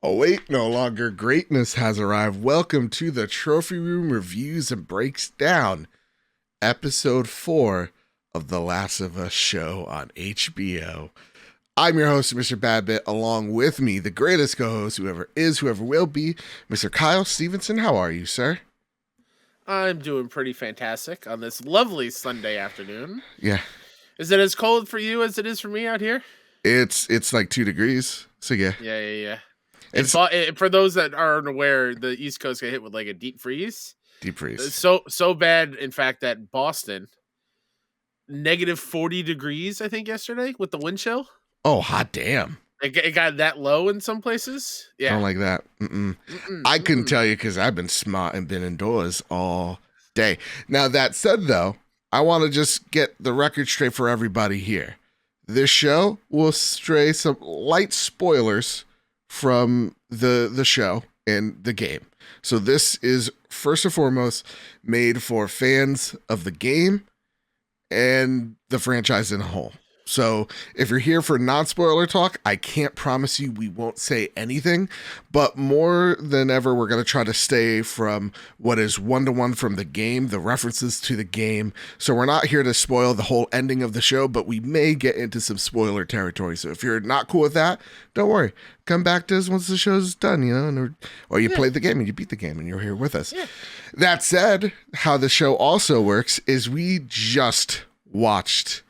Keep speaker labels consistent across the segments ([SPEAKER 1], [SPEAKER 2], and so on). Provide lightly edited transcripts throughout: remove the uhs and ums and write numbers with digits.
[SPEAKER 1] Oh, wait, no longer. Greatness has arrived. Welcome to the Trophy Room Reviews and Breaks Down, Episode 4 of The Last of Us show on HBO. I'm your host, Mr. Badbit. Along with me, the greatest co-host, whoever is, whoever will be, Mr. Kyle Stevenson. How are you, sir?
[SPEAKER 2] I'm doing pretty fantastic on this lovely Sunday afternoon.
[SPEAKER 1] Yeah.
[SPEAKER 2] Is it as cold for you as it is for me out here?
[SPEAKER 1] It's like 2 degrees, so yeah.
[SPEAKER 2] Yeah.
[SPEAKER 1] It's
[SPEAKER 2] For those that aren't aware, the East Coast got hit with like a deep freeze.
[SPEAKER 1] deep freeze.
[SPEAKER 2] So bad, in fact, that Boston, negative 40 degrees, I think, yesterday with the wind chill.
[SPEAKER 1] Oh, hot damn.
[SPEAKER 2] It got that low in some places. Yeah.
[SPEAKER 1] Don't like that. I couldn't tell you because I've been smart and been indoors all day. Now, that said, though, I want to just get the record straight for everybody here. This show will stray some light spoilers from the show and the game. So this is first and foremost made for fans of the game and the franchise in a whole. So if you're here for non-spoiler talk, I can't promise you we won't say anything, but more than ever, we're going to try to stay from what is one-to-one from the game, the references to the game. So we're not here to spoil the whole ending of the show, but we may get into some spoiler territory. So if you're not cool with that, don't worry. Come back to us once the show's done, or you played the game and you beat the game and you're here with us. Yeah. That said, how the show also works is we just watched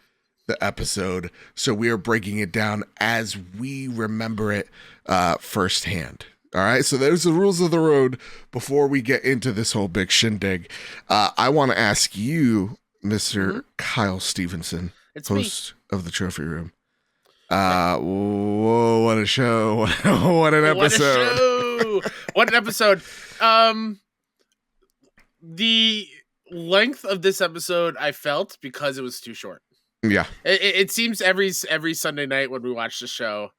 [SPEAKER 1] the episode, so we are breaking it down as we remember it firsthand. All right, so there's the rules of the road before we get into this whole big shindig. I want to ask you, Mr. Kyle Stevenson, host of the Trophy Room. Whoa, what a show. What an episode.
[SPEAKER 2] What an episode. The length of this episode I felt because it was too short.
[SPEAKER 1] Yeah.
[SPEAKER 2] It seems every Sunday night when we watch the show,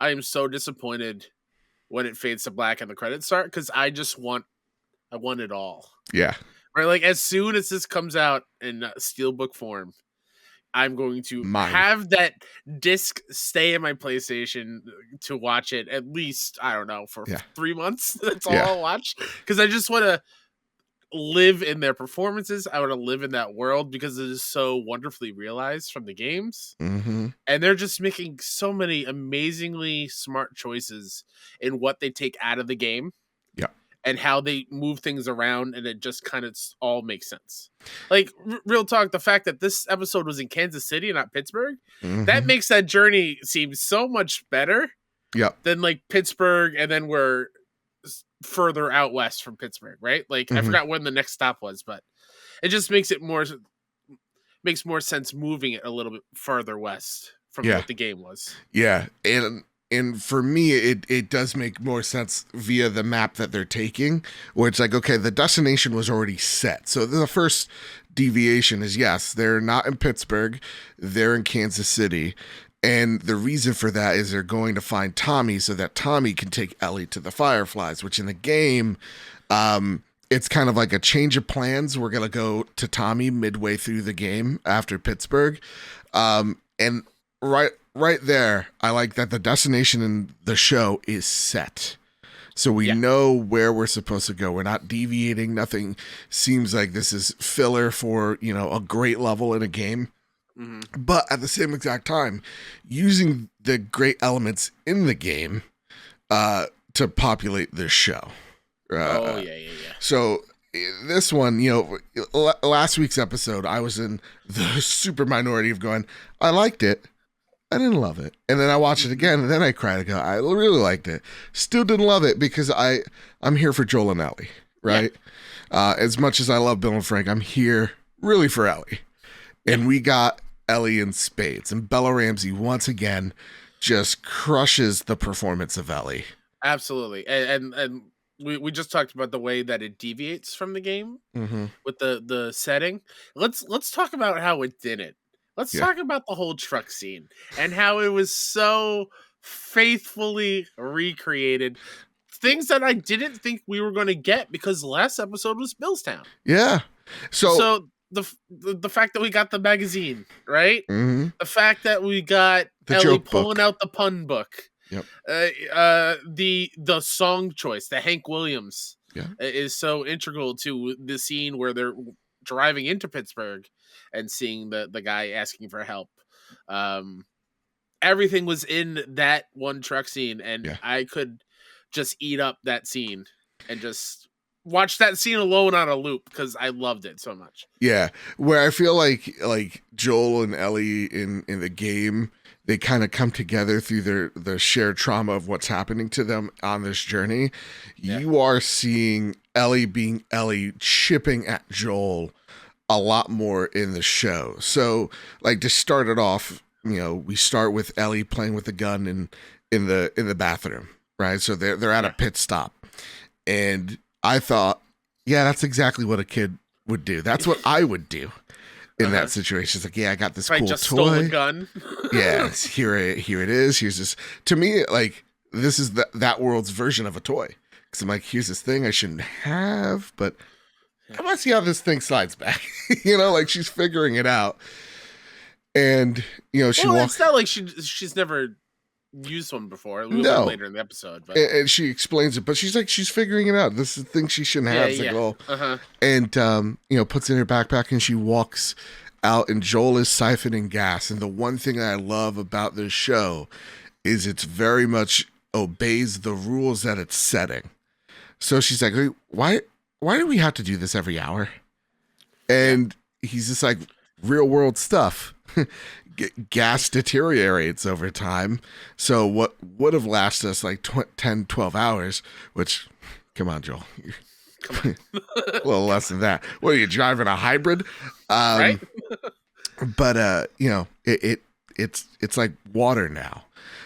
[SPEAKER 2] I am so disappointed when it fades to black and the credits start because I want it all.
[SPEAKER 1] Yeah.
[SPEAKER 2] Right, like as soon as this comes out in steelbook form, I'm going to have that disc stay in my PlayStation to watch it at least, I don't know, for 3 months. That's all I'll watch because I just want to live in their performances. I want to live in that world because it is so wonderfully realized from the games.
[SPEAKER 1] Mm-hmm.
[SPEAKER 2] And they're just making so many amazingly smart choices in what they take out of the game.
[SPEAKER 1] Yeah.
[SPEAKER 2] And how they move things around, and it just kind of all makes sense. Like, real talk, the fact that this episode was in Kansas City and not Pittsburgh, that makes that journey seem so much better than like Pittsburgh, and then we're further out west from Pittsburgh, right? Like, I forgot when the next stop was, but it just makes more sense moving it a little bit farther west from what the game was.
[SPEAKER 1] Yeah, and for me, it does make more sense via the map that they're taking, where it's like, okay, the destination was already set. So the first deviation is, yes, they're not in Pittsburgh, they're in Kansas City. And the reason for that is they're going to find Tommy so that Tommy can take Ellie to the Fireflies, which in the game, it's kind of like a change of plans. We're going to go to Tommy midway through the game after Pittsburgh. And right there, I like that the destination in the show is set. So we know where we're supposed to go. We're not deviating. Nothing seems like this is filler for, a great level in a game. But at the same exact time, using the great elements in the game to populate this show. So this one, last week's episode, I was in the super minority of going, I liked it. I didn't love it. And then I watched it again, and then I cried and go, I really liked it. Still didn't love it because I'm here for Joel and Ellie, right? As much as I love Bill and Frank, I'm here really for Ellie. And we got Ellie in spades. And Bella Ramsey, once again, just crushes the performance of Ellie.
[SPEAKER 2] Absolutely. And we just talked about the way that it deviates from the game with the setting. Let's talk about how it didn't. Let's talk about the whole truck scene and how it was so faithfully recreated. Things that I didn't think we were going to get because the last episode was Billstown.
[SPEAKER 1] Yeah. So
[SPEAKER 2] the fact that we got the magazine, right? The fact that we got Ellie pulling out the pun book.
[SPEAKER 1] Yep.
[SPEAKER 2] The song choice, the Hank Williams,
[SPEAKER 1] Yeah.
[SPEAKER 2] is so integral to the scene where they're driving into Pittsburgh and seeing the guy asking for help. Everything was in that one truck scene, and
[SPEAKER 1] Yeah.
[SPEAKER 2] I could just eat up that scene and just watch that scene alone on a loop because I loved it so much.
[SPEAKER 1] Yeah, where I feel like Joel and Ellie in the game, they kind of come together through the shared trauma of what's happening to them on this journey.
[SPEAKER 2] Yeah.
[SPEAKER 1] You are seeing Ellie being Ellie, chipping at Joel a lot more in the show. So, like, to start it off, we start with Ellie playing with the gun in the bathroom, right? So they're at a pit stop, and I thought, yeah, that's exactly what a kid would do. That's what I would do in that situation. It's like, yeah, I got this cool
[SPEAKER 2] just
[SPEAKER 1] toy.
[SPEAKER 2] Stole a gun.
[SPEAKER 1] Yeah, here it is. Here's this. To me, like, this is that world's version of a toy. Because I'm like, here's this thing I shouldn't have, but I want to see how this thing slides back. Like, she's figuring it out. And, she walks.
[SPEAKER 2] It's not like she's never used one before. A little later in the episode. But.
[SPEAKER 1] And she explains it, but she's figuring it out. This is the thing she shouldn't have.
[SPEAKER 2] Yeah,
[SPEAKER 1] Like, and, puts it in her backpack, and she walks out, and Joel is siphoning gas. And the one thing that I love about this show is it's very much obeys the rules that it's setting. So she's like, why do we have to do this every hour? And he's just like, real world stuff. Gas deteriorates over time. So what would have lasted us like 10, 12 hours, which, come on, Joel. Come on. A little less than that. What are you driving, a hybrid?
[SPEAKER 2] Right?
[SPEAKER 1] But, it's like water now.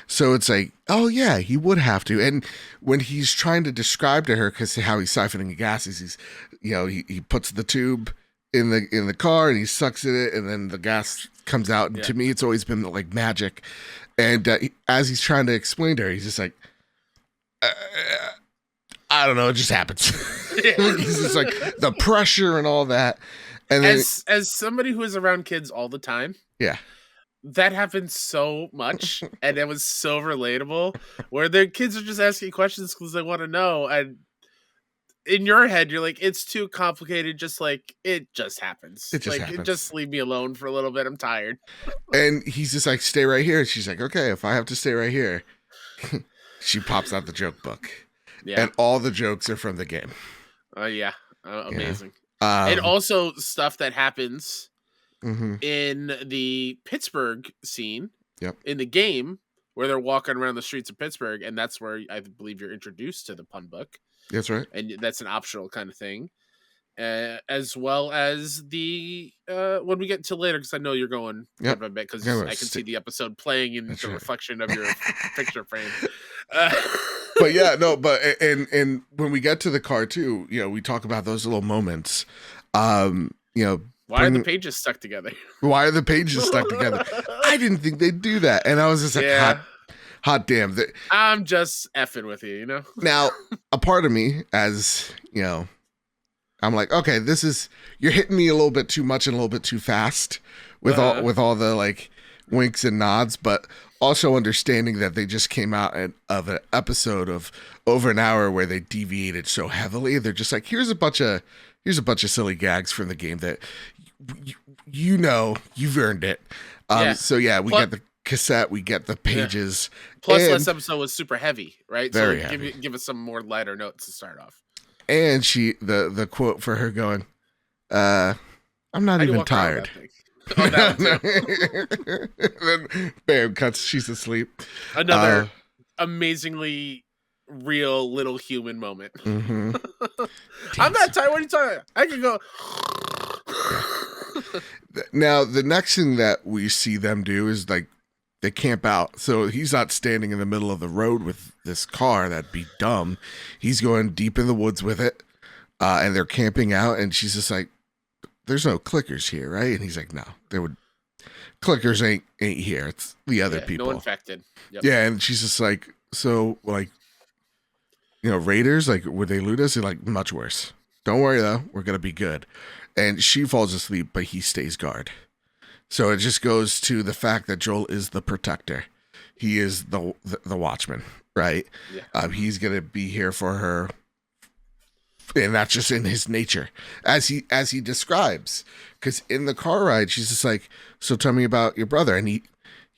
[SPEAKER 1] So it's like, oh yeah, he would have to. And when he's trying to describe to her, because how he's siphoning the gas is he's, he puts the tube in the car and he sucks at it, and then the gas comes out. And to me, it's always been like magic. And as he's trying to explain to her, he's just like, I don't know, it just happens. He's just like the pressure and all that. And then,
[SPEAKER 2] as somebody who is around kids all the time, that happens so much, and it was so relatable. Where their kids are just asking questions because they want to know, and in your head, you're like, it's too complicated. Just like it just happens. Just leave me alone for a little bit. I'm tired.
[SPEAKER 1] And he's just like, stay right here. She's like, okay, if I have to stay right here. She pops out the joke book, and all the jokes are from the game.
[SPEAKER 2] Amazing. And also stuff that happens in the Pittsburgh scene in the game where they're walking around the streets of Pittsburgh, and that's where I believe you're introduced to the pun book.
[SPEAKER 1] That's right.
[SPEAKER 2] And that's an optional kind of thing. As well as the when we get to later, because I know you're going a bit, because I can see the episode playing in the reflection of your picture frame.
[SPEAKER 1] But and when we get to the car too, we talk about those little moments.
[SPEAKER 2] Why are the pages stuck together?
[SPEAKER 1] Why are the pages stuck together? I didn't think they'd do that, and I was just like, hot damn.
[SPEAKER 2] I'm just effing with you,
[SPEAKER 1] Now, a part of me, as I'm like, okay, you're hitting me a little bit too much and a little bit too fast with all the like winks and nods, but also understanding that they just came out of an episode of over an hour where they deviated so heavily. They're just like, here's a bunch of silly gags from the game that you've earned it. So we get the cassette, we get the pages.
[SPEAKER 2] Plus, last episode was super heavy, right?
[SPEAKER 1] Very
[SPEAKER 2] so
[SPEAKER 1] heavy.
[SPEAKER 2] Give us some more lighter notes to start off.
[SPEAKER 1] And the quote for her going, I'm not even tired.
[SPEAKER 2] Oh, that
[SPEAKER 1] Then bam, cuts, she's asleep.
[SPEAKER 2] Another amazingly real little human moment.
[SPEAKER 1] Mm-hmm.
[SPEAKER 2] I'm not tired. What are you talking about? I can go.
[SPEAKER 1] Now, the next thing that we see them do is like they camp out. So he's not standing in the middle of the road with this car. That'd be dumb. He's going deep in the woods with it. And they're camping out. And she's just like, there's no clickers here, right? And he's like, no, clickers ain't here. It's the other people.
[SPEAKER 2] No infected.
[SPEAKER 1] Yep. Yeah. And she's just like, so like, raiders, like, would they loot us? They're like, much worse. Don't worry though. We're going to be good. And she falls asleep, but he stays guard. So it just goes to the fact that Joel is the protector. he is the watchman, right?
[SPEAKER 2] Yeah.
[SPEAKER 1] He's gonna be here for her, and that's just in his nature, as he describes. Because in the car ride, she's just like, "So tell me about your brother," and he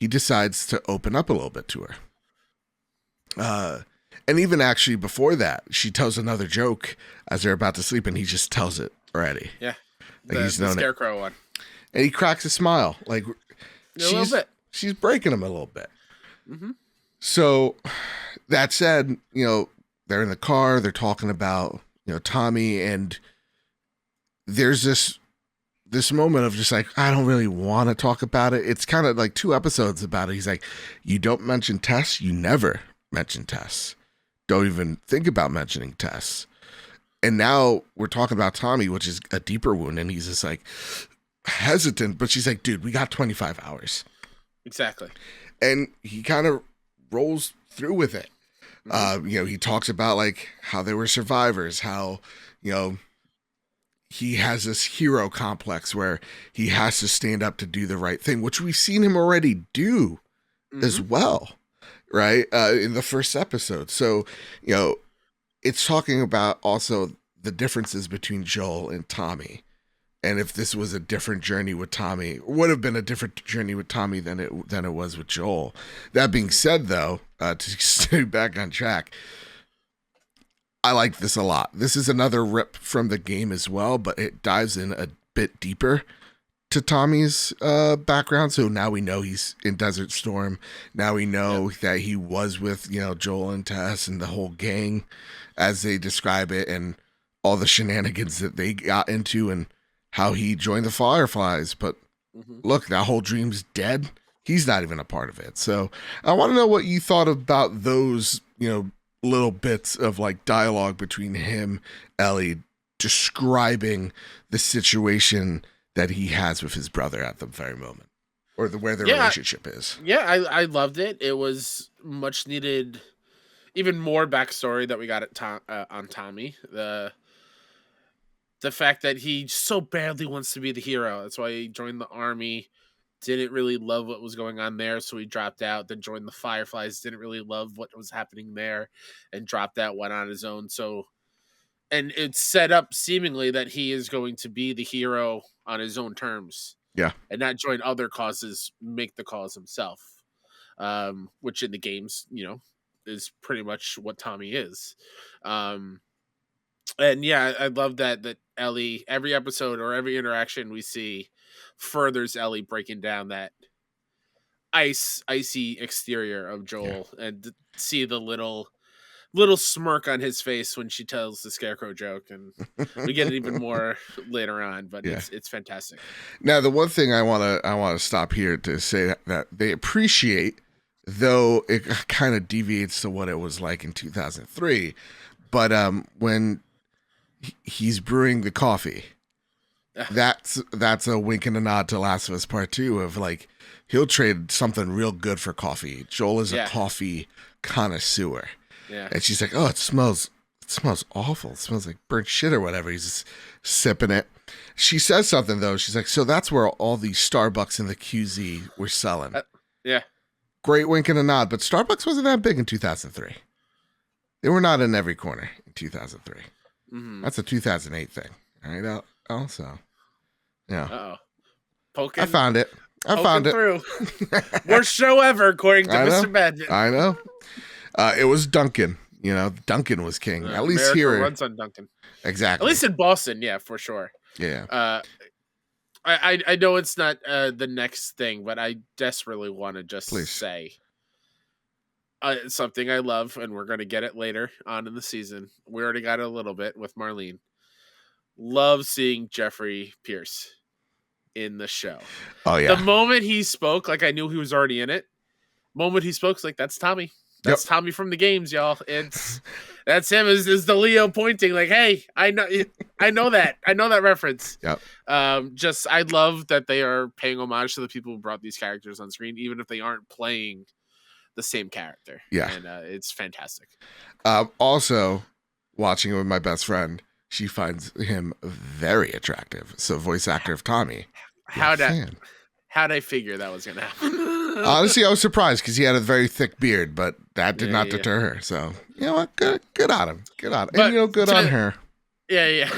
[SPEAKER 1] decides to open up a little bit to her. And even actually before that, she tells another joke as they're about to sleep, and he just tells it already.
[SPEAKER 2] Yeah,
[SPEAKER 1] like
[SPEAKER 2] the scarecrow one,
[SPEAKER 1] and he cracks a smile, like
[SPEAKER 2] a little bit.
[SPEAKER 1] She's breaking him a little bit.
[SPEAKER 2] Mm-hmm.
[SPEAKER 1] So that said, they're in the car, they're talking about Tommy, and there's this moment of just like, I don't really want to talk about it. It's kind of like 2 episodes about it. He's like, you don't mention Tess, you never mention Tess. Don't even think about mentioning Tess. And now we're talking about Tommy, which is a deeper wound, and he's just like hesitant, but she's like, dude, we got 25 hours.
[SPEAKER 2] Exactly.
[SPEAKER 1] And he kind of rolls through with it.
[SPEAKER 2] Mm-hmm.
[SPEAKER 1] He talks about like how they were survivors, how, he has this hero complex where he has to stand up to do the right thing, which we've seen him already do as well, right? In the first episode. So, it's talking about also the differences between Joel and Tommy. And if this was a different journey with Tommy, would have been a different journey with Tommy than it was with Joel. That being said, though, to stay back on track, I like this a lot. This is another rip from the game as well, but it dives in a bit deeper to Tommy's background. So now we know he's in Desert Storm. Now we know that he was with Joel and Tess and the whole gang, as they describe it, and all the shenanigans that they got into, and how he joined the Fireflies. But look, that whole dream's dead. He's not even a part of it. So I want to know what you thought about those, little bits of like dialogue between him, Ellie, describing the situation that he has with his brother at the very moment, or where their relationship is.
[SPEAKER 2] Yeah, I loved it. It was much needed, even more backstory that we got on Tommy. The fact that he so badly wants to be the hero. That's why he joined the army. Didn't really love what was going on there, so he dropped out. Then joined the Fireflies. Didn't really love what was happening there, and dropped out. Went on his own. So, and it's set up seemingly that he is going to be the hero on his own terms.
[SPEAKER 1] Yeah,
[SPEAKER 2] and not join other causes. Make the cause himself, which in the games, is pretty much what Tommy is. And yeah, I love that Ellie, every episode or every interaction we see furthers Ellie breaking down that icy exterior of Joel, and see the little smirk on his face when she tells the scarecrow joke, and we get it even more later on, but it's fantastic.
[SPEAKER 1] Now, the one thing I want to stop here to say that they appreciate, though it kind of deviates to what it was like in 2003, but when he's brewing the coffee, that's a wink and a nod to Last of Us Part 2 of like, he'll trade something real good for coffee. Joel is a coffee connoisseur.
[SPEAKER 2] Yeah.
[SPEAKER 1] And she's like, oh, it smells awful. It smells like burnt shit or whatever. He's just sipping it. She says something, though. She's like, so that's where all these Starbucks and the QZ were selling.
[SPEAKER 2] Yeah.
[SPEAKER 1] Great wink and a nod. But Starbucks wasn't that big in 2003. They were not in every corner in 2003. Mm-hmm. That's a 2008 thing. All right. Also. Yeah.
[SPEAKER 2] Uh-oh. Poking.
[SPEAKER 1] I found it.
[SPEAKER 2] Through. Worst show ever, according to Mr. Badman.
[SPEAKER 1] I know. It was Duncan. Duncan was king. At least
[SPEAKER 2] America
[SPEAKER 1] here.
[SPEAKER 2] runs on Duncan.
[SPEAKER 1] Exactly.
[SPEAKER 2] At least in Boston, yeah, for sure.
[SPEAKER 1] Yeah.
[SPEAKER 2] I know it's not the next thing, but I desperately want to just say something I love, and we're going to get it later on in the season. We already got it a little bit with Marlene. Love seeing Jeffrey Pierce in the show.
[SPEAKER 1] Oh, yeah.
[SPEAKER 2] The moment he spoke, like I knew he was already in it. Moment he spoke, like, that's Tommy. That's Tommy from the games, y'all. That's him. Is the Leo pointing like, hey, I know that. I know that reference.
[SPEAKER 1] Yep.
[SPEAKER 2] I love that they are paying homage to the people who brought these characters on screen, even if they aren't playing the same character.
[SPEAKER 1] Yeah.
[SPEAKER 2] And it's fantastic.
[SPEAKER 1] Also, watching it with my best friend, she finds him very attractive. So, voice actor of Tommy.
[SPEAKER 2] How'd I figure that was gonna happen?
[SPEAKER 1] Honestly, I was surprised because he had a very thick beard, but that did not deter her. So, you know what? Good on him. Good on him. And, you know, good on her.
[SPEAKER 2] Yeah.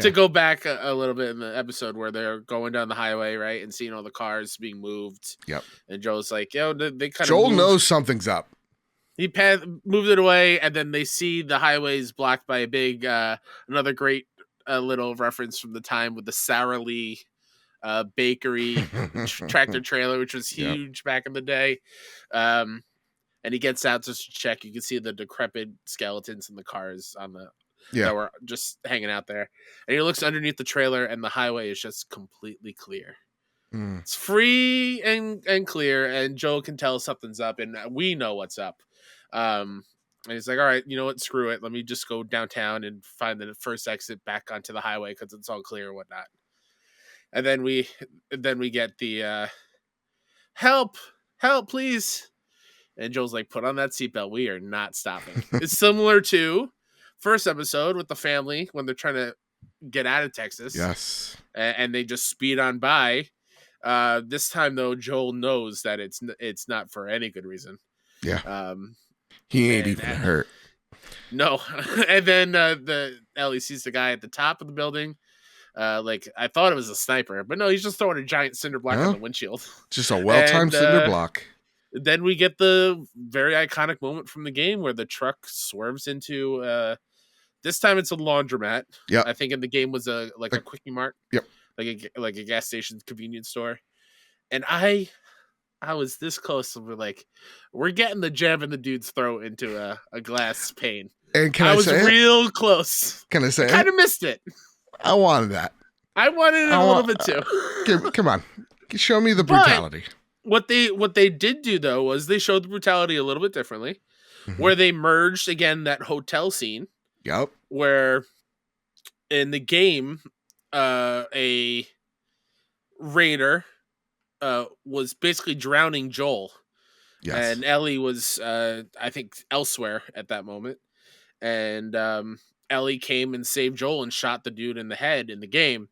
[SPEAKER 2] To go back a little bit in the episode where they're going down the highway, right, and seeing all the cars being moved.
[SPEAKER 1] Yep.
[SPEAKER 2] And Joel's like, they kind of
[SPEAKER 1] Joel knows something's up.
[SPEAKER 2] He moved it away, and then they see the highways blocked by a big, another great little reference from the time with the Sara Lee bakery tractor trailer, which was huge back in the day. And he gets out just to check. You can see the decrepit skeletons in the cars on the that were just hanging out there. And he looks underneath the trailer, and the highway is just completely clear. It's free and clear, and Joel can tell something's up, and we know what's up. And he's like, all right, you know what? Screw it. Let me just go downtown and find the first exit back onto the highway because it's all clear and whatnot. And then we get the help, please. And Joel's like, put on that seatbelt. We are not stopping. It's similar to first episode with the family when they're trying to get out of Texas.
[SPEAKER 1] Yes.
[SPEAKER 2] And they just speed on by. This time, though, Joel knows that it's not for any good reason.
[SPEAKER 1] Yeah. He ain't even hurt.
[SPEAKER 2] No. And then Ellie sees the guy at the top of the building. Like, I thought it was a sniper, but no, he's just throwing a giant cinder block on the windshield.
[SPEAKER 1] Just a well-timed cinder block.
[SPEAKER 2] Then we get the very iconic moment from the game where the truck swerves into this time it's a laundromat.
[SPEAKER 1] Yeah.
[SPEAKER 2] I think in the game was a Quickie Mart.
[SPEAKER 1] Yep.
[SPEAKER 2] Like a gas station convenience store. And I was this close to we're getting the jab in the dude's throat into a glass pane.
[SPEAKER 1] And
[SPEAKER 2] I was real close.
[SPEAKER 1] Can I say
[SPEAKER 2] I kind of missed it.
[SPEAKER 1] I wanted that.
[SPEAKER 2] I wanted it a little bit too.
[SPEAKER 1] Come on. Show me the brutality.
[SPEAKER 2] What they did do though was they showed the brutality a little bit differently, where they merged again that hotel scene.
[SPEAKER 1] Yep.
[SPEAKER 2] Where in the game, a raider was basically drowning Joel. Yes. And Ellie was I think elsewhere at that moment. And Ellie came and saved Joel and shot the dude in the head in the game.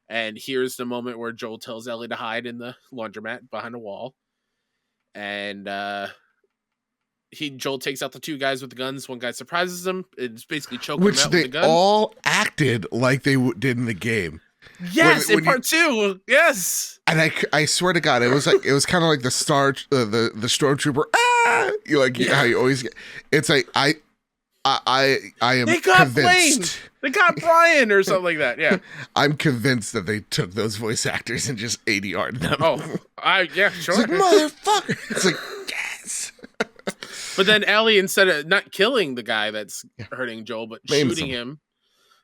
[SPEAKER 2] And here's the moment where Joel tells Ellie to hide in the laundromat behind a wall. And Joel takes out the two guys with the guns. One guy surprises him. It's basically choking him out with the gun.
[SPEAKER 1] Which they all acted like they did in the game.
[SPEAKER 2] Yes, in part 2. Yes.
[SPEAKER 1] And I swear to God, it was kind of like the stormtrooper. How you always get. It's like I am
[SPEAKER 2] they got
[SPEAKER 1] convinced.
[SPEAKER 2] Blaine. They got Brian or something like that. Yeah.
[SPEAKER 1] I'm convinced that they took those voice actors and just 80-yarded them.
[SPEAKER 2] Oh, sure.
[SPEAKER 1] It's like, motherfucker. It's like, yes.
[SPEAKER 2] But then Ellie, instead of not killing the guy that's hurting Joel, but shooting him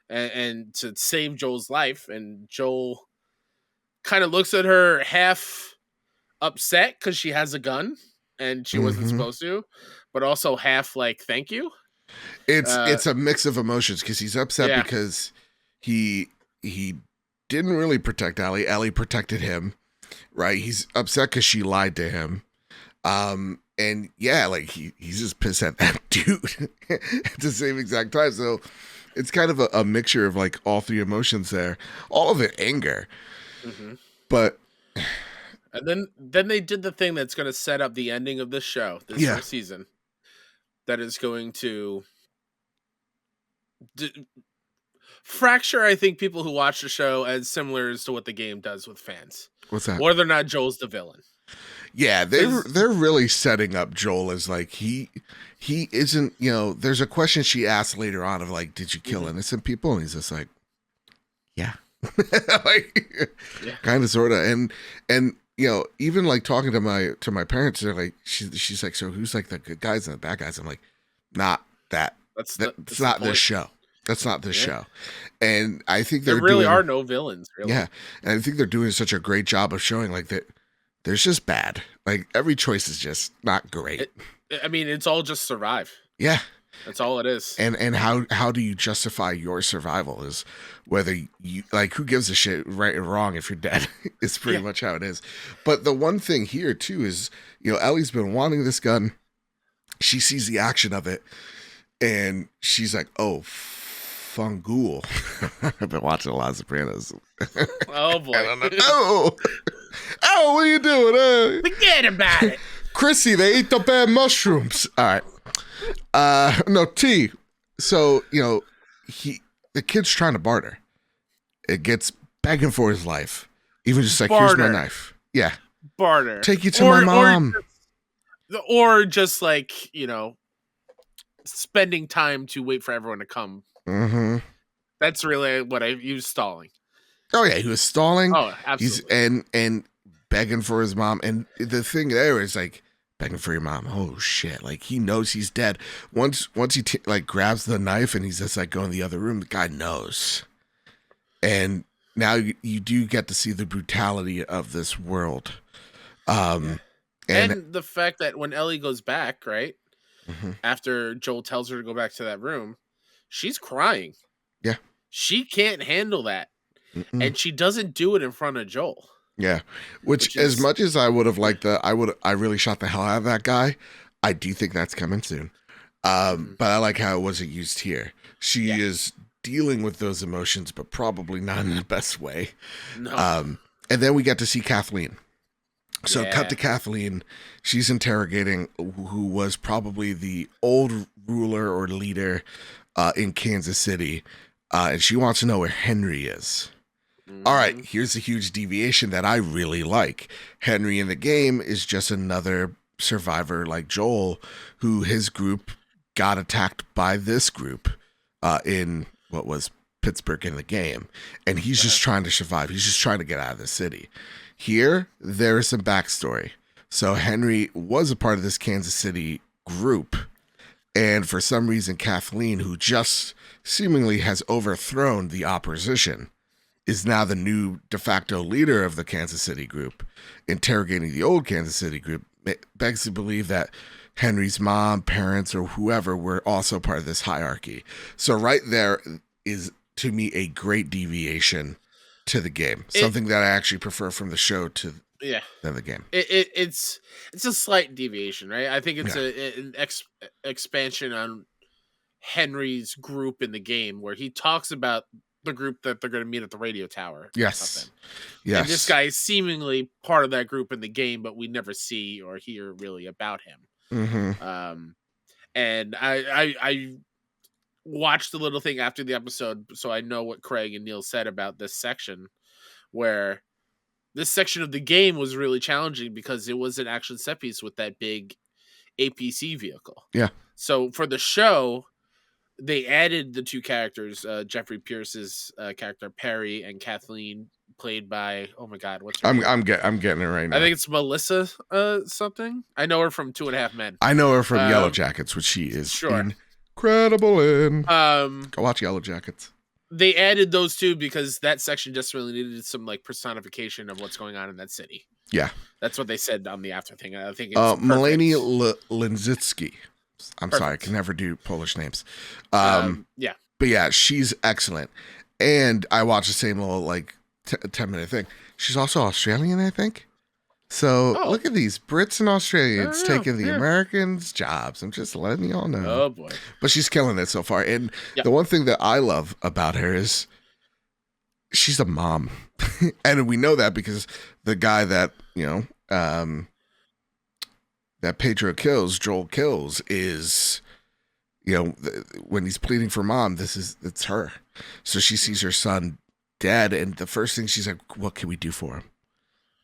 [SPEAKER 2] and to save Joel's life. And Joel kind of looks at her half upset because she has a gun and she wasn't supposed to, but also half like, thank you.
[SPEAKER 1] It's a mix of emotions because he's upset because he didn't really protect Ellie. Ellie protected him, right? He's upset because she lied to him. And he's just pissed at that dude at the same exact time. So it's kind of a mixture of like all three emotions there, all of it anger. But
[SPEAKER 2] and then they did the thing that's going to set up the ending of this show, this whole season. That is going to fracture, I think, people who watch the show as similar as to what the game does with fans.
[SPEAKER 1] What's that?
[SPEAKER 2] Whether or not Joel's the villain.
[SPEAKER 1] Yeah, they're really setting up Joel as like he isn't. There's a question she asked later on of like, did you kill innocent people? And he's just like, yeah, kind of, sort of, and. Even like talking to my parents, they're like, she's like, so who's like the good guys and the bad guys? I'm like, not that. That's not this show. That's not this show. And I think there really are
[SPEAKER 2] no villains. Really.
[SPEAKER 1] Yeah, and I think they're doing such a great job of showing like that. There's just bad. Like every choice is just not great.
[SPEAKER 2] It's all just survive.
[SPEAKER 1] Yeah.
[SPEAKER 2] That's all it is.
[SPEAKER 1] And how do you justify your survival is whether you like, who gives a shit right or wrong if you're dead. It's pretty much how it is. But the one thing here too is, Ellie's been wanting this gun. She sees the action of it and she's like, oh, fungool. I've been watching a lot of Sopranos.
[SPEAKER 2] Oh boy.
[SPEAKER 1] I don't know. Oh, what are you doing?
[SPEAKER 2] Forget about it.
[SPEAKER 1] Chrissy, they eat the bad mushrooms. All right. No, T. So, the kid's trying to barter. It gets begging for his life. Even just like, here's my knife. Yeah.
[SPEAKER 2] Barter.
[SPEAKER 1] Take you to my mom.
[SPEAKER 2] Or just like, spending time to wait for everyone to come.
[SPEAKER 1] Mm-hmm.
[SPEAKER 2] That's really what he was stalling.
[SPEAKER 1] Oh, yeah. He was stalling.
[SPEAKER 2] Oh, absolutely.
[SPEAKER 1] And begging for his mom. And the thing there is like, begging for your mom. Oh shit! Like he knows he's dead. Once he grabs the knife and he's just like going in the other room, the guy knows. And now you do get to see the brutality of this world. And
[SPEAKER 2] the fact that when Ellie goes back, right
[SPEAKER 1] mm-hmm.
[SPEAKER 2] after Joel tells her to go back to that room, she's crying.
[SPEAKER 1] Yeah,
[SPEAKER 2] she can't handle that, and she doesn't do it in front of Joel.
[SPEAKER 1] Yeah, which as much as I would have liked I really shot the hell out of that guy. I do think that's coming soon. But I like how it wasn't used here. She is dealing with those emotions, but probably not in the best way.
[SPEAKER 2] No.
[SPEAKER 1] And then we get to see Kathleen. So cut to Kathleen. She's interrogating who was probably the old ruler or leader in Kansas City. And she wants to know where Henry is. All right, here's a huge deviation that I really like. Henry in the game is just another survivor like Joel, who his group got attacked by this group in what was Pittsburgh in the game. And he's just trying to survive. He's just trying to get out of the city. Here, there is some backstory. So Henry was a part of this Kansas City group. And for some reason, Kathleen, who just seemingly has overthrown the opposition, is now the new de facto leader of the Kansas City group, interrogating the old Kansas City group. It begs to believe that Henry's mom, parents, or whoever were also part of this hierarchy. So right there is, to me, a great deviation to the game. Something that I actually prefer from the show to than the game.
[SPEAKER 2] It's a slight deviation, right? I think it's an expansion on Henry's group in the game, where he talks about the group that they're going to meet at the radio tower.
[SPEAKER 1] Yes.
[SPEAKER 2] And this guy is seemingly part of that group in the game, but we never see or hear really about him.
[SPEAKER 1] Mm-hmm.
[SPEAKER 2] And I watched the little thing after the episode, so I know what Craig and Neil said about this section, where this section of the game was really challenging because it was an action set piece with that big APC vehicle.
[SPEAKER 1] Yeah.
[SPEAKER 2] So for the show, they added the two characters, Jeffrey Pierce's character Perry and Kathleen, played by what's her name? I'm
[SPEAKER 1] getting it right now.
[SPEAKER 2] I think it's Melissa something. I know her from 2.5 Men.
[SPEAKER 1] I know her from Yellow Jackets, which she is incredible in. Go watch Yellow Jackets.
[SPEAKER 2] They added those two because that section just really needed some like personification of what's going on in that city.
[SPEAKER 1] Yeah,
[SPEAKER 2] that's what they said on the after thing. I think it's
[SPEAKER 1] Melanie Lindzitsky. I'm sorry, I can never do Polish names. But yeah, she's excellent. And I watched the same little 10-minute thing. She's also Australian, I think. So look at these Brits and Australians taking the Americans' jobs. I'm just letting you all know.
[SPEAKER 2] Oh boy!
[SPEAKER 1] But she's killing it so far. And the one thing that I love about her is she's a mom, and we know that because the guy that that Pedro kills, Joel kills, is, when he's pleading for mom, it's her. So she sees her son dead, and the first thing she's like, what can we do for him?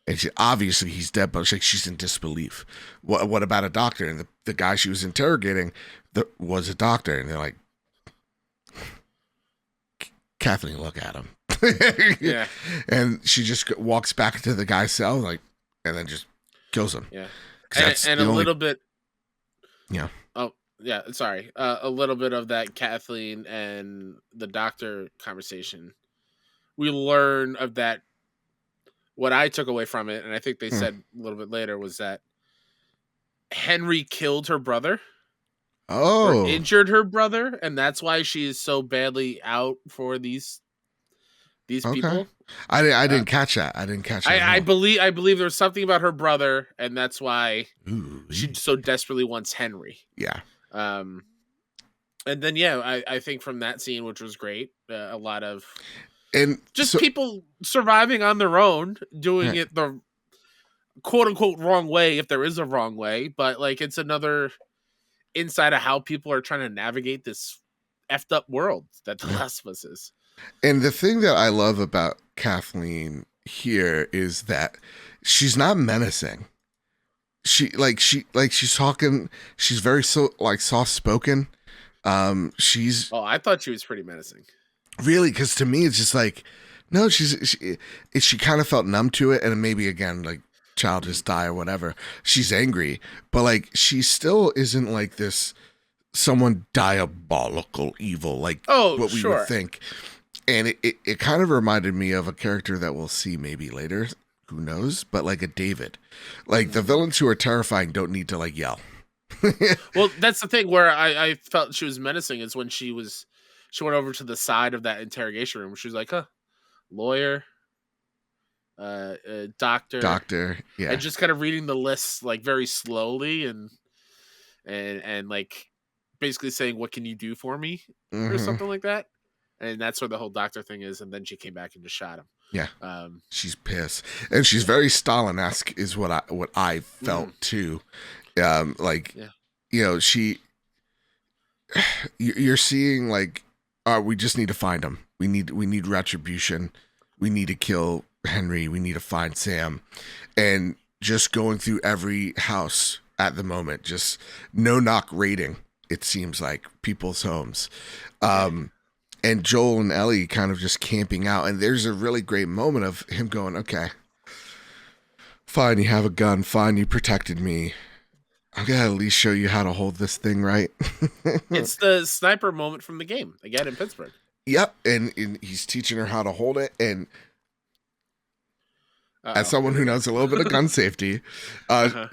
[SPEAKER 1] And obviously he's dead, but she's in disbelief. What about a doctor? And the guy she was interrogating was a doctor, and they're like, Kathleen, look at him.
[SPEAKER 2] Yeah.
[SPEAKER 1] And she just walks back to the guy's cell, and then just kills him.
[SPEAKER 2] Yeah. And little bit.
[SPEAKER 1] Yeah.
[SPEAKER 2] Oh, yeah. Sorry. A little bit of that Kathleen and the doctor conversation. We learn of that. What I took away from it, and I think they said a little bit later, was that Henry killed her brother.
[SPEAKER 1] Oh.
[SPEAKER 2] Or injured her brother, and that's why she is so badly out for these people.
[SPEAKER 1] I didn't catch that. I didn't catch that.
[SPEAKER 2] I believe there's something about her brother, and that's why she so desperately wants Henry.
[SPEAKER 1] Yeah.
[SPEAKER 2] And then I think from that scene, which was great, a lot of people surviving on their own, doing it the quote unquote wrong way, if there is a wrong way, but like it's another insight of how people are trying to navigate this effed up world that The Last of Us is.
[SPEAKER 1] And the thing that I love about Kathleen here is that she's not menacing. She's talking. She's very soft spoken. She's
[SPEAKER 2] I thought she was pretty menacing.
[SPEAKER 1] Really, because to me it's just like, no, she kind of felt numb to it, and maybe again like child just die or whatever. She's angry, but like she still isn't like this someone diabolical evil like what we would think. And it kind of reminded me of a character that we'll see maybe later, who knows, but like a David. Like the villains who are terrifying don't need to like yell.
[SPEAKER 2] Well, that's the thing where I felt she was menacing is when she went over to the side of that interrogation room. She was like, lawyer, doctor,
[SPEAKER 1] yeah,
[SPEAKER 2] and just kind of reading the lists like very slowly and like basically saying, what can you do for me, or something like that. And that's where the whole doctor thing is. And then she came back and just shot him.
[SPEAKER 1] Yeah. She's pissed. And she's very Stalin-esque is what I felt too. You know, you're seeing like, we just need to find him. We need retribution. We need to kill Henry. We need to find Sam. And just going through every house at the moment, just no knock raiding, it seems like, people's homes. And Joel and Ellie kind of just camping out. And there's a really great moment of him going, okay, fine, you have a gun. Fine, you protected me. I'm going to at least show you how to hold this thing right.
[SPEAKER 2] It's the sniper moment from the game, again, in Pittsburgh.
[SPEAKER 1] Yep. And he's teaching her how to hold it. And as someone who knows a little bit of gun safety,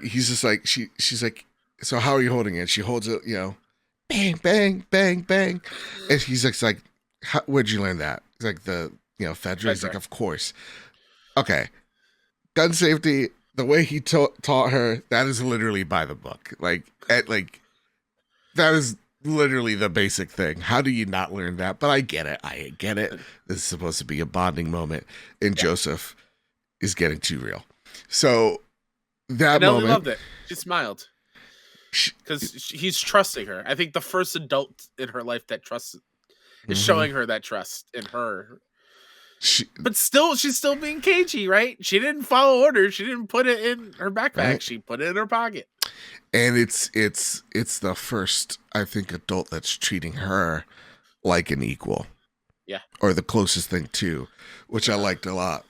[SPEAKER 1] he's just like, she's like, so how are you holding it? She holds it, you know, bang, bang, bang, bang. And he's like, where'd you learn that? It's like Fedra. He's like, of course. Okay. Gun safety, the way he taught her, that is literally by the book. Like that is literally the basic thing. How do you not learn that? But I get it. This is supposed to be a bonding moment. And Joseph is getting too real. So that moment.
[SPEAKER 2] Ellie loved it. She smiled. Because he's trusting her. I think the first adult in her life that trusts is showing her that trust in her. But still, she's still being cagey, right? She didn't follow orders. She didn't put it in her backpack. Right. She put it in her pocket.
[SPEAKER 1] And it's the first, I think, adult that's treating her like an equal.
[SPEAKER 2] Yeah.
[SPEAKER 1] Or the closest thing to, which I liked a lot.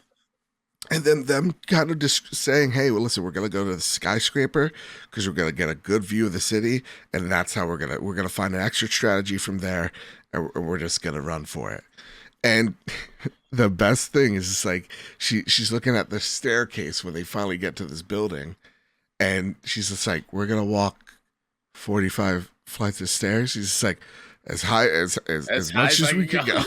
[SPEAKER 1] And then them kind of just saying, hey, well, listen, we're going to go to the skyscraper because we're going to get a good view of the city. And that's how we're going to find an exit strategy from there. And we're just going to run for it. And the best thing is just like, she's looking at the staircase when they finally get to this building. And she's just like, we're going to walk 45 flights of stairs. She's just like, as high as much as we can go.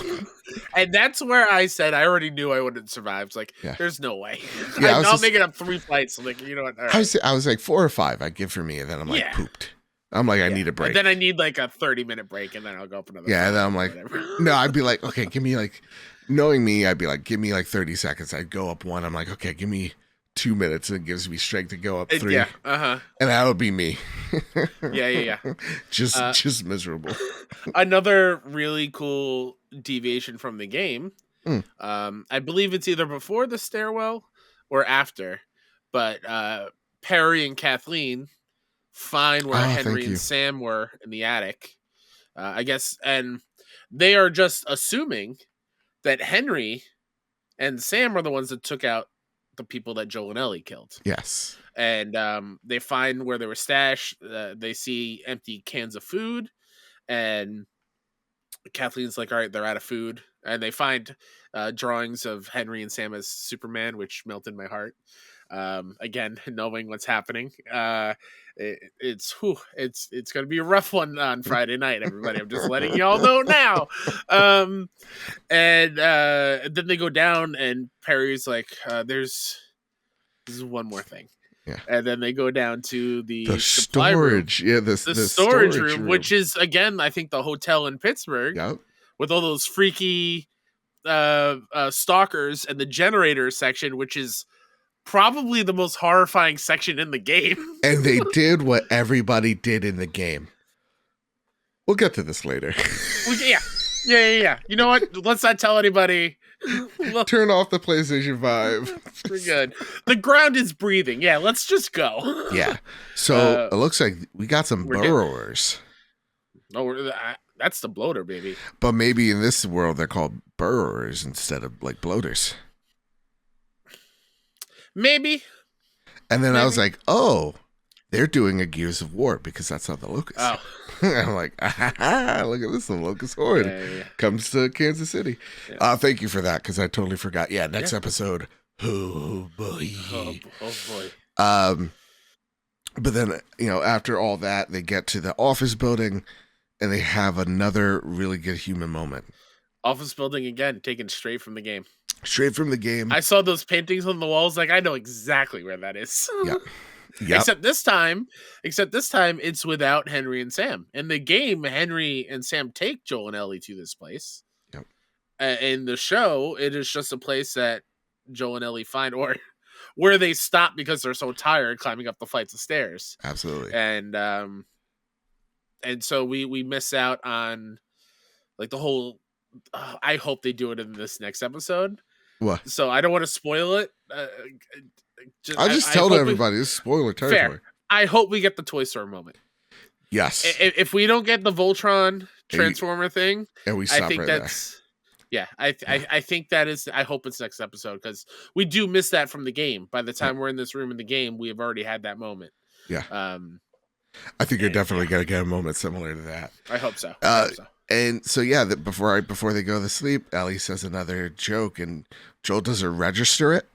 [SPEAKER 2] And that's where I said I already knew I wouldn't survive. It's like, there's no way.
[SPEAKER 1] Yeah,
[SPEAKER 2] I'll make it up 3 flights. I'm like, you know what? All right.
[SPEAKER 1] I was like 4 or 5 I'd give for me. And then I'm like, pooped. I'm like, I need a break.
[SPEAKER 2] And then I need like a 30-minute break. And then I'll go up another.
[SPEAKER 1] Yeah. And then I'm like, no, I'd be like, okay, give me like, knowing me, I'd be like, give me like 30 seconds. I'd go up 1. I'm like, okay, give me 2 minutes. And it gives me strength to go up 3.
[SPEAKER 2] Yeah.
[SPEAKER 1] And that would be me.
[SPEAKER 2] Yeah.
[SPEAKER 1] Just miserable.
[SPEAKER 2] Another really cool deviation from the game. I believe it's either before the stairwell or after, but Perry and Kathleen find where Henry and Sam were in the attic, I guess, and they are just assuming that Henry and Sam are the ones that took out the people that Joel and Ellie killed.
[SPEAKER 1] Yes.
[SPEAKER 2] And they find where they were stashed. They see empty cans of food, and Kathleen's like, all right, they're out of food. And they find drawings of Henry and Sam as Superman, which melted my heart. Again, knowing what's happening. It's going to be a rough one on Friday night, everybody. I'm just letting y'all know now. And then they go down, and Perry's like, this is one more thing.
[SPEAKER 1] Yeah.
[SPEAKER 2] And then they go down to the
[SPEAKER 1] storage
[SPEAKER 2] room. The storage room, which is, again, I think the hotel in Pittsburgh.
[SPEAKER 1] Yep.
[SPEAKER 2] With all those freaky stalkers, and the generator section, which is probably the most horrifying section in the game.
[SPEAKER 1] And they did what everybody did in the game. We'll get to this later.
[SPEAKER 2] Yeah. You know what? Let's not tell anybody.
[SPEAKER 1] Turn off the PlayStation 5.
[SPEAKER 2] We're good. The ground is breathing. Yeah, let's just go.
[SPEAKER 1] Yeah. So it looks like we got some burrowers.
[SPEAKER 2] No, that's the bloater, baby.
[SPEAKER 1] But maybe in this world they're called burrowers instead of like bloaters.
[SPEAKER 2] Maybe.
[SPEAKER 1] And then I was like, oh, they're doing a Gears of War because that's how the Locust.
[SPEAKER 2] Oh.
[SPEAKER 1] I'm like, look at this. The Locust Horde comes to Kansas City. Yeah. Thank you for that because I totally forgot. Yeah, next episode. Oh, boy.
[SPEAKER 2] Oh, boy.
[SPEAKER 1] But then, after all that, they get to the office building and they have another really good human moment.
[SPEAKER 2] Office building again, taken straight from the game.
[SPEAKER 1] Straight from the game.
[SPEAKER 2] I saw those paintings on the walls. Like, I know exactly where that is.
[SPEAKER 1] Yeah.
[SPEAKER 2] Yep. Except this time, it's without Henry and Sam. In the game, Henry and Sam take Joel and Ellie to this place.
[SPEAKER 1] Yep.
[SPEAKER 2] In the show, it is just a place that Joel and Ellie find, or where they stop because they're so tired climbing up the flights of stairs.
[SPEAKER 1] Absolutely.
[SPEAKER 2] And so we miss out on like the whole. I hope they do it in this next episode.
[SPEAKER 1] What?
[SPEAKER 2] So I don't want to spoil it.
[SPEAKER 1] I'll just tell everybody this is spoiler territory.
[SPEAKER 2] Fair. I hope we get the Toy Store moment.
[SPEAKER 1] Yes.
[SPEAKER 2] If we don't get the Voltron Transformer thing,
[SPEAKER 1] and we stop
[SPEAKER 2] I think that's there. Yeah. I think that is. I hope it's next episode because we do miss that from the game. By the time we're in this room in the game, we have already had that moment.
[SPEAKER 1] Yeah. I think you're definitely gonna get a moment similar to that.
[SPEAKER 2] I hope so.
[SPEAKER 1] And so before they go to sleep, Ellie says another joke, and Joel doesn't register it.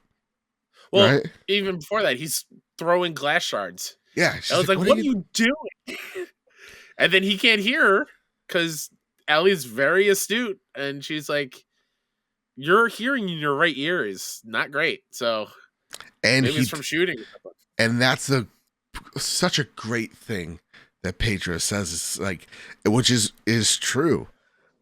[SPEAKER 2] Well,
[SPEAKER 1] right?
[SPEAKER 2] Even before that, he's throwing glass shards.
[SPEAKER 1] Yeah,
[SPEAKER 2] I was like, "What are you doing?" And then he can't hear her because Ellie's very astute, and she's like, "Your hearing in your right ear is not great." So, maybe it's from shooting.
[SPEAKER 1] And that's such a great thing that Pedro says. It's like, which is true.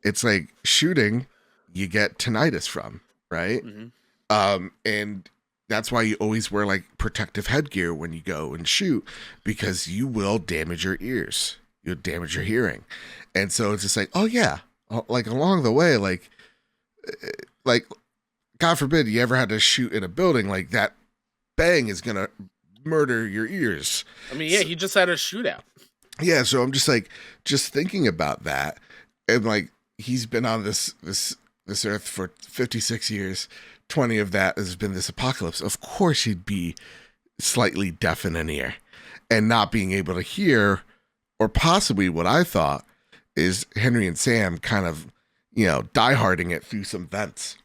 [SPEAKER 1] It's like shooting, you get tinnitus from, right?
[SPEAKER 2] Mm-hmm.
[SPEAKER 1] And that's why you always wear like protective headgear when you go and shoot, because you will damage your ears. You'll damage your hearing. And so it's just like, oh yeah, like along the way, like God forbid you ever had to shoot in a building, like that bang is going to murder your ears.
[SPEAKER 2] I mean, yeah, he just had a shootout.
[SPEAKER 1] Yeah. So I'm just like, just thinking about that. And like, he's been on this earth for 56 years. 20 of that has been this apocalypse. Of course he'd be slightly deaf in an ear and not being able to hear, or possibly what I thought is Henry and Sam kind of, dieharding it through some vents.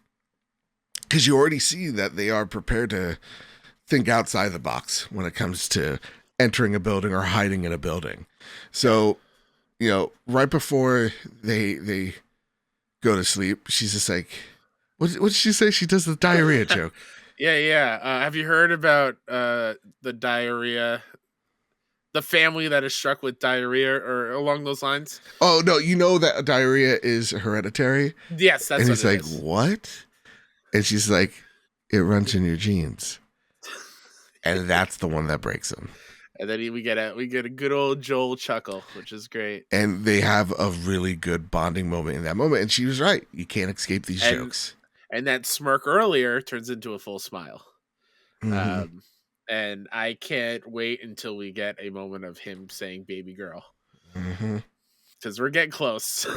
[SPEAKER 1] Because you already see that they are prepared to think outside the box when it comes to entering a building or hiding in a building. So, right before they go to sleep, she's just like, what did she say? She does the diarrhea joke.
[SPEAKER 2] Yeah. Have you heard about the diarrhea? The family that is struck with diarrhea, or along those lines?
[SPEAKER 1] Oh no, you know that diarrhea is hereditary.
[SPEAKER 2] Yes, that's.
[SPEAKER 1] And he's like, what? And she's like, it runs in your genes, and that's the one that breaks him. And
[SPEAKER 2] then we get a good old Joel chuckle, which is great.
[SPEAKER 1] And they have a really good bonding moment in that moment. And she was right. You can't escape these jokes.
[SPEAKER 2] And that smirk earlier turns into a full smile.
[SPEAKER 1] Mm-hmm.
[SPEAKER 2] And I can't wait until we get a moment of him saying "baby girl," because we're getting close.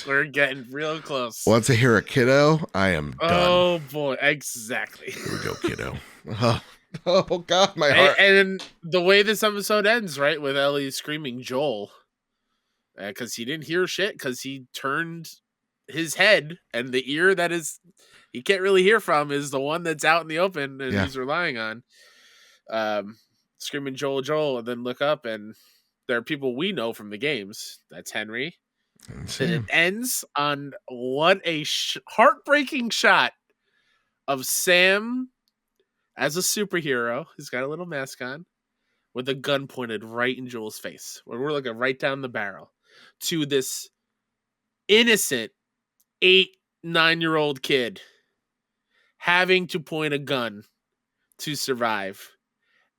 [SPEAKER 2] We're getting real close.
[SPEAKER 1] Once I hear a kiddo, I am done.
[SPEAKER 2] Oh boy, exactly.
[SPEAKER 1] Here we go, kiddo. Oh God, my heart.
[SPEAKER 2] And the way this episode ends, right, with Ellie screaming Joel, because he didn't hear shit, because he turned his head, and the ear that is he can't really hear from is the one that's out in the open and he's relying on. Screaming Joel, and then look up, and there are people we know from the games. That's Henry. And it ends on what a heartbreaking shot of Sam as a superhero. He's got a little mask on with a gun pointed right in Joel's face, where we're looking right down the barrel to this innocent 8-9-year-old kid having to point a gun to survive.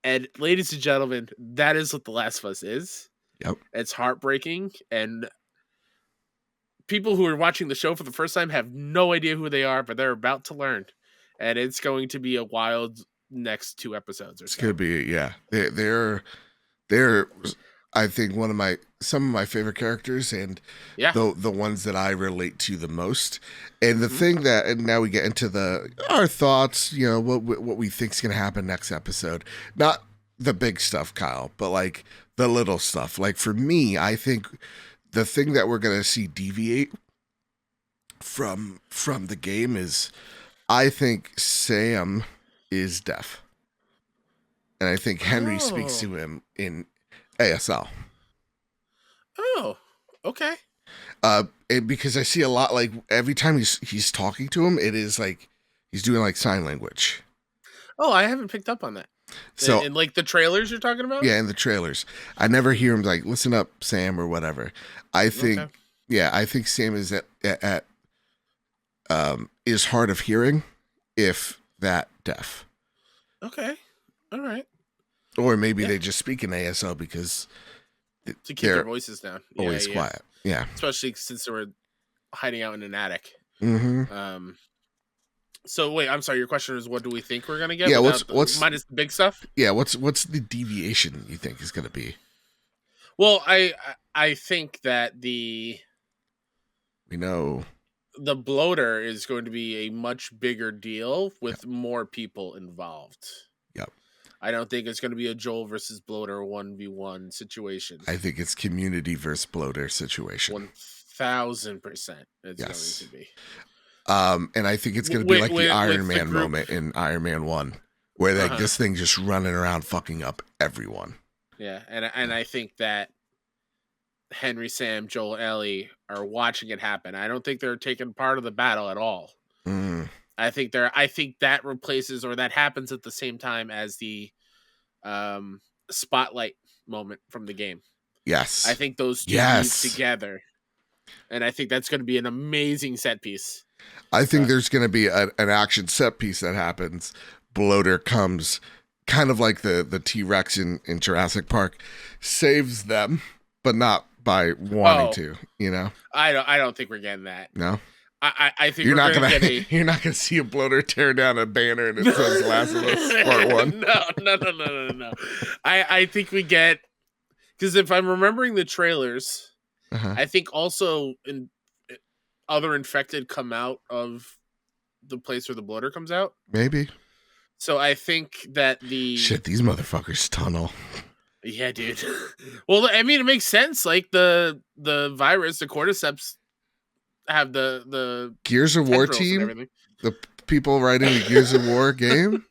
[SPEAKER 2] And ladies and gentlemen, that is what The Last of Us is.
[SPEAKER 1] Yep.
[SPEAKER 2] It's heartbreaking, and people who are watching the show for the first time have no idea who they are, but they're about to learn. And it's going to be a wild next 2 episodes or so.
[SPEAKER 1] It's gonna be, yeah. They're I think some of my favorite characters, and the ones that I relate to the most. And the thing that, and now we get into our thoughts, what we think's gonna happen next episode. Not the big stuff, Kyle, but like the little stuff. Like for me, I think the thing that we're gonna see deviate from the game is, I think Sam is deaf. And I think Henry speaks to him in ASL.
[SPEAKER 2] Oh, okay.
[SPEAKER 1] Because I see a lot, like every time he's talking to him, it is like he's doing like sign language.
[SPEAKER 2] Oh, I haven't picked up on that. So in like the trailers you're talking about?
[SPEAKER 1] Yeah, in the trailers, I never hear him like, "Listen up, Sam," or whatever. I think, I think Sam is is hard of hearing, if that deaf.
[SPEAKER 2] Okay, all right.
[SPEAKER 1] Or maybe they just speak in ASL because
[SPEAKER 2] to keep their voices down.
[SPEAKER 1] Always quiet. Yeah.
[SPEAKER 2] Especially since they were hiding out in an attic.
[SPEAKER 1] Mm-hmm.
[SPEAKER 2] So wait, I'm sorry. Your question is, what do we think we're gonna get?
[SPEAKER 1] Yeah. What's
[SPEAKER 2] minus the big stuff?
[SPEAKER 1] Yeah. What's the deviation you think is gonna be?
[SPEAKER 2] Well, I think that the bloater is going to be a much bigger deal with more people involved.
[SPEAKER 1] Yep.
[SPEAKER 2] I don't think it's going to be a Joel versus bloater 1v1 situation.
[SPEAKER 1] I think it's community versus bloater situation.
[SPEAKER 2] 1000% it's going to be.
[SPEAKER 1] And I think it's going to be like the Iron Man moment in Iron Man 1, where like this thing just running around fucking up everyone.
[SPEAKER 2] Yeah, and I think that Henry, Sam, Joel, Ellie are watching it happen. I don't think they're taking part of the battle at all. I think that replaces, or that happens at the same time as the spotlight moment from the game.
[SPEAKER 1] Yes.
[SPEAKER 2] I think those two move together. And I think that's going to be an amazing set piece.
[SPEAKER 1] I think there's going to be an action set piece that happens. Bloater comes, kind of like the T-Rex in Jurassic Park, saves them, but not by wanting to,
[SPEAKER 2] I don't think we're getting that.
[SPEAKER 1] No.
[SPEAKER 2] I think
[SPEAKER 1] you're not gonna see a bloater tear down a banner and it says Last of Us Part 1.
[SPEAKER 2] No. I think we get, because if I'm remembering the trailers, I think also other infected come out of the place where the bloater comes out.
[SPEAKER 1] Maybe.
[SPEAKER 2] So I think that these
[SPEAKER 1] motherfuckers tunnel.
[SPEAKER 2] Yeah, dude. Well, I mean, it makes sense. Like the virus, the cordyceps have the
[SPEAKER 1] Gears of War team, the people writing the Gears of War game,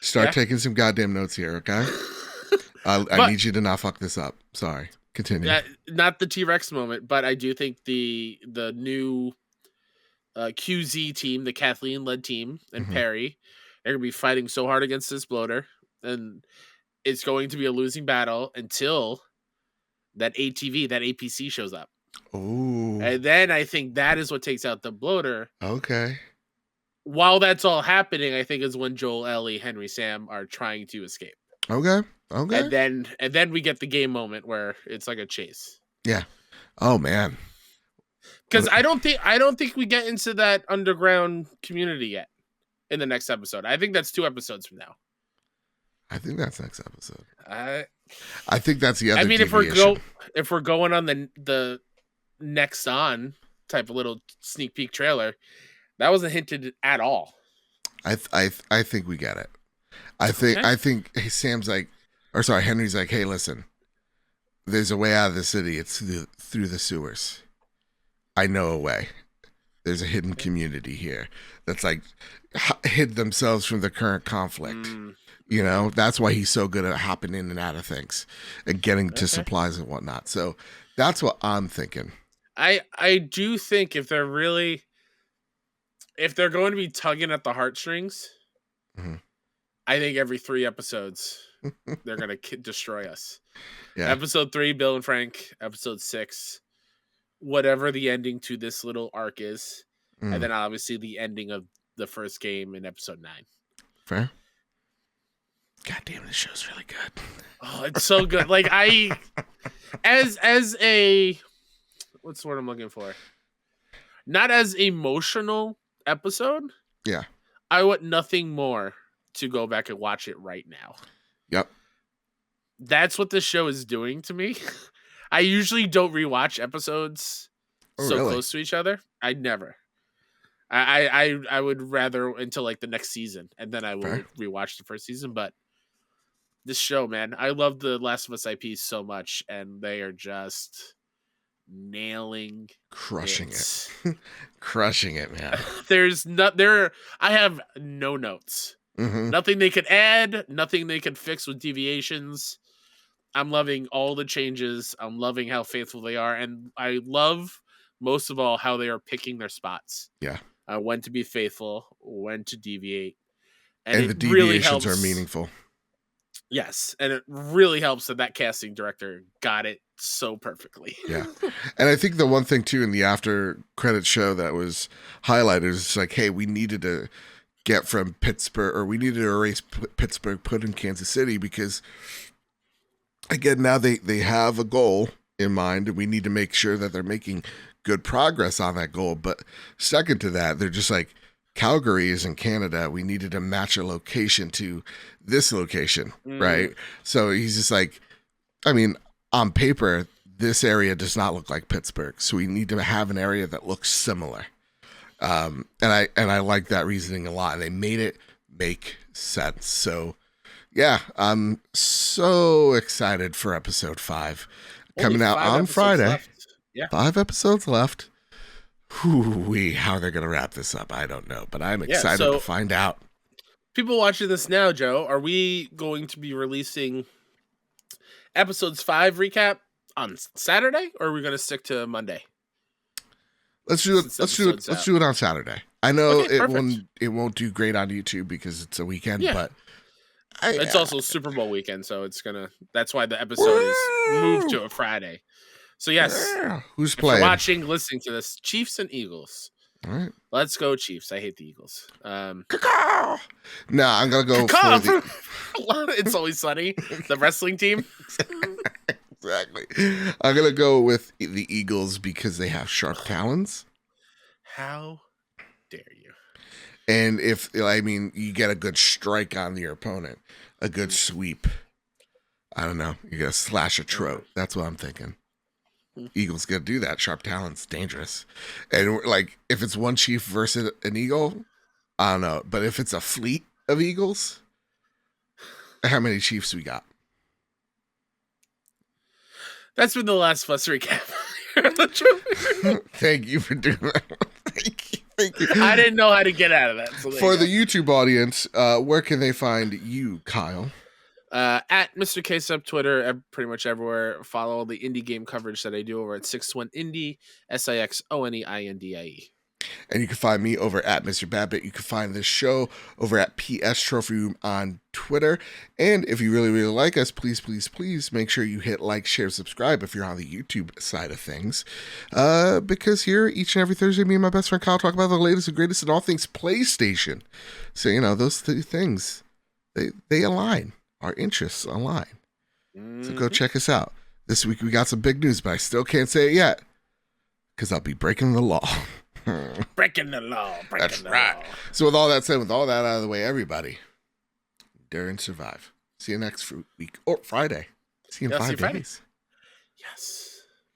[SPEAKER 1] start taking some goddamn notes here, okay? I need you to not fuck this up. Sorry. Continue.
[SPEAKER 2] Not the T-Rex moment, but I do think the new QZ team, the Kathleen-led team, and Perry, they're going to be fighting so hard against this bloater, and it's going to be a losing battle until that ATV, that APC shows up.
[SPEAKER 1] Oh.
[SPEAKER 2] And then I think that is what takes out the bloater.
[SPEAKER 1] Okay.
[SPEAKER 2] While that's all happening, I think is when Joel, Ellie, Henry, Sam are trying to escape.
[SPEAKER 1] Okay.
[SPEAKER 2] And then we get the game moment where it's like a chase.
[SPEAKER 1] Yeah. Oh man.
[SPEAKER 2] Because I don't think we get into that underground community yet in the next episode. I think that's 2 episodes from now.
[SPEAKER 1] I think that's next episode. I think that's the other.
[SPEAKER 2] I mean,
[SPEAKER 1] deviation.
[SPEAKER 2] if we're going on the next on type of little sneak peek trailer, that wasn't hinted at all.
[SPEAKER 1] I think we get it. I think Sam's like, or sorry, Henry's like, hey, listen, there's a way out of the city. It's through the sewers. I know a way. There's a hidden community here that's like hid themselves from the current conflict. That's why he's so good at hopping in and out of things and getting to supplies and whatnot. So that's what I'm thinking.
[SPEAKER 2] I do think if they're going to be tugging at the heartstrings, I think every 3 episodes they're going to destroy us. Yeah. Episode 3, Bill and Frank. Episode 6, whatever the ending to this little arc is, and then obviously the ending of the first game in episode 9.
[SPEAKER 1] Fair. God damn, this show's really good.
[SPEAKER 2] Oh, it's so good. Like as a what's the word I'm looking for? Not as emotional episode.
[SPEAKER 1] Yeah.
[SPEAKER 2] I want nothing more to go back and watch it right now.
[SPEAKER 1] Yep.
[SPEAKER 2] That's what this show is doing to me. I usually don't rewatch episodes
[SPEAKER 1] really?
[SPEAKER 2] close to each other. I never. I would rather until like the next season, and then I will rewatch the first season. But this show, man, I love the Last of Us IP so much, and they are just
[SPEAKER 1] crushing it. Crushing it, man.
[SPEAKER 2] I have no notes. Nothing they could add, nothing they could fix with deviations. I'm loving all the changes. I'm loving how faithful they are, and I love most of all how they are picking their spots.
[SPEAKER 1] Yeah.
[SPEAKER 2] When to be faithful, when to deviate.
[SPEAKER 1] And the deviations are meaningful.
[SPEAKER 2] Yes, and it really helps that casting director got it so perfectly.
[SPEAKER 1] Yeah. And I think the one thing too in the after credit show that was highlighted is like, hey, we needed to get from Pittsburgh, or we needed to erase Pittsburgh, put in Kansas City, because again, now they have a goal in mind, and we need to make sure that they're making good progress on that goal. But second to that, they're just like, Calgary is in Canada. We needed to match a location to this location, right? So he's just like, I mean, on paper, this area does not look like Pittsburgh, so we need to have an area that looks similar. And I like that reasoning a lot, and they made it make sense. So yeah, I'm so excited for episode 5 coming out on Friday.
[SPEAKER 2] Left. Yeah,
[SPEAKER 1] 5 episodes left. How they're gonna wrap this up, I don't know, but I'm excited to find out.
[SPEAKER 2] People watching this now, Joe, are we going to be releasing episodes 5 recap on Saturday, or are we going to stick to Monday?
[SPEAKER 1] Let's do it on Saturday. I know it won't do great on YouTube because it's a weekend, but
[SPEAKER 2] it's also Super Bowl weekend, so that's why the episode is moved to a Friday. So yes,
[SPEAKER 1] who's playing?
[SPEAKER 2] If you're watching, listening to this, Chiefs and Eagles.
[SPEAKER 1] All right,
[SPEAKER 2] let's go Chiefs. I hate the Eagles.
[SPEAKER 1] No, I'm gonna go for the.
[SPEAKER 2] It's Always Sunny, the wrestling team.
[SPEAKER 1] Exactly. I'm gonna go with the Eagles because they have sharp talons.
[SPEAKER 2] How dare you?
[SPEAKER 1] And you get a good strike on your opponent, a good sweep. I don't know. You gotta slash a throat. That's what I'm thinking. Eagles gonna do that. Sharp talons, dangerous. And like, if it's one Chief versus an Eagle, I don't know. But if it's a fleet of Eagles, how many Chiefs we got?
[SPEAKER 2] That's been the Last of Us recap.
[SPEAKER 1] Thank you for doing that. Thank you.
[SPEAKER 2] I didn't know how to get out of that. So
[SPEAKER 1] for the YouTube audience, where can they find you, Kyle?
[SPEAKER 2] At Mr. K-Sub, Twitter, pretty much everywhere. Follow the indie game coverage that I do over at 61 Indie, SIXONEINDIE.
[SPEAKER 1] And you can find me over at Mr. Babbitt. You can find this show over at PS Trophy Room on Twitter. And if you really, really like us, please, please, please make sure you hit like, share, subscribe if you're on the YouTube side of things. Because here, each and every Thursday, me and my best friend Kyle talk about the latest and greatest in all things PlayStation. So, those two things, they align. Our interests align. So go check us out. This week we got some big news, but I still can't say it yet because I'll be breaking the law.
[SPEAKER 2] Breaking the law.
[SPEAKER 1] That's right. So with all that said, with all that out of the way, everybody, dare and survive. See you next week or Friday. See you in 5 days.
[SPEAKER 2] Yes.